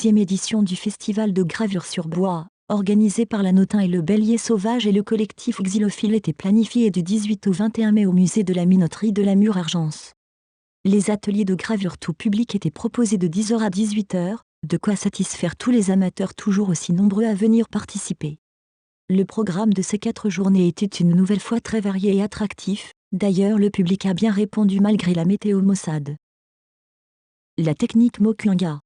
6e édition du Festival de gravure sur bois, organisé par la Notin et le Bélier Sauvage et le collectif Xylophile, était planifié du 18 au 21 mai au musée de la Minoterie de la Mure-Argence. Les ateliers de gravure tout public étaient proposés de 10h à 18h, de quoi satisfaire tous les amateurs toujours aussi nombreux à venir participer. Le programme de ces 4 journées était une nouvelle fois très varié et attractif, d'ailleurs le public a bien répondu malgré la météo maussade. La technique Mokuanga.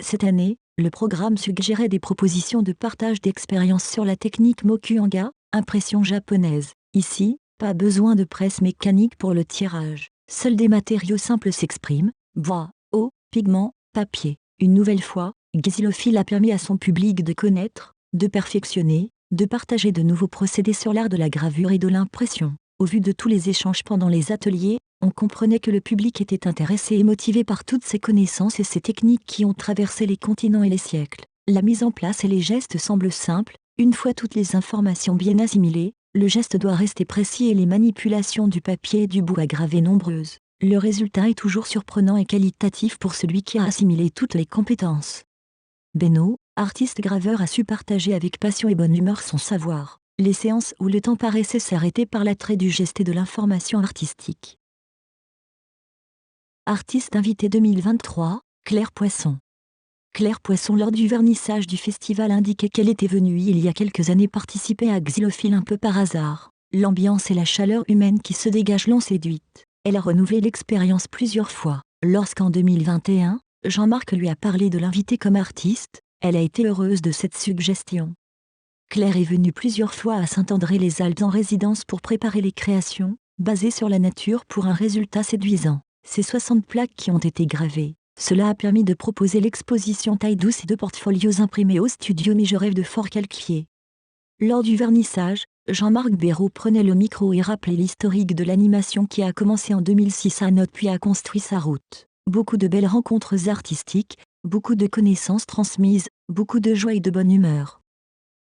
Cette année, le programme suggérait des propositions de partage d'expériences sur la technique Mokuanga, impression japonaise. Ici, pas besoin de presse mécanique pour le tirage. Seuls des matériaux simples s'expriment, bois, eau, pigments, papier. Une nouvelle fois, Xylophile a permis à son public de connaître, de perfectionner, de partager de nouveaux procédés sur l'art de la gravure et de l'impression. Au vu de tous les échanges pendant les ateliers, on comprenait que le public était intéressé et motivé par toutes ces connaissances et ces techniques qui ont traversé les continents et les siècles. La mise en place et les gestes semblent simples, une fois toutes les informations bien assimilées, le geste doit rester précis et les manipulations du papier et du bout à graver nombreuses. Le résultat est toujours surprenant et qualitatif pour celui qui a assimilé toutes les compétences. Beno, artiste graveur, a su partager avec passion et bonne humeur son savoir. Les séances où le temps paraissait s'arrêter par l'attrait du geste et de l'information artistique. Artiste invité 2023, Claire Poisson. Claire Poisson, lors du vernissage du festival, indiquait qu'elle était venue il y a quelques années participer à Xylophile un peu par hasard. L'ambiance et la chaleur humaine qui se dégagent l'ont séduite. Elle a renouvelé l'expérience plusieurs fois. Lorsqu'en 2021, Jean-Marc lui a parlé de l'inviter comme artiste, elle a été heureuse de cette suggestion. Claire est venue plusieurs fois à Saint-André-les-Alpes en résidence pour préparer les créations, basées sur la nature pour un résultat séduisant. Ces 60 plaques qui ont été gravées, cela a permis de proposer l'exposition taille douce et de portfolios imprimés au studio Mais je rêve de Fort-Calquier. Lors du vernissage, Jean-Marc Béraud prenait le micro et rappelait l'historique de l'animation qui a commencé en 2006 à Notes puis a construit sa route. Beaucoup de belles rencontres artistiques, beaucoup de connaissances transmises, beaucoup de joie et de bonne humeur.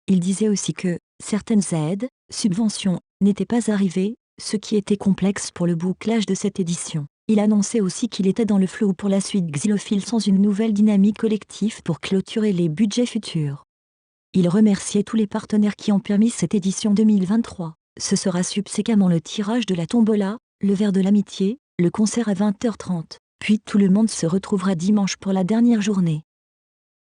Il disait aussi que certaines aides, subventions, n'étaient pas arrivées, ce qui était complexe pour le bouclage de cette édition. Il annonçait aussi qu'il était dans le flou pour la suite Xylophile sans une nouvelle dynamique collective pour clôturer les budgets futurs. Il remerciait tous les partenaires qui ont permis cette édition 2023. Ce sera subséquemment le tirage de la tombola, le verre de l'amitié, le concert à 20h30. Puis tout le monde se retrouvera dimanche pour la dernière journée.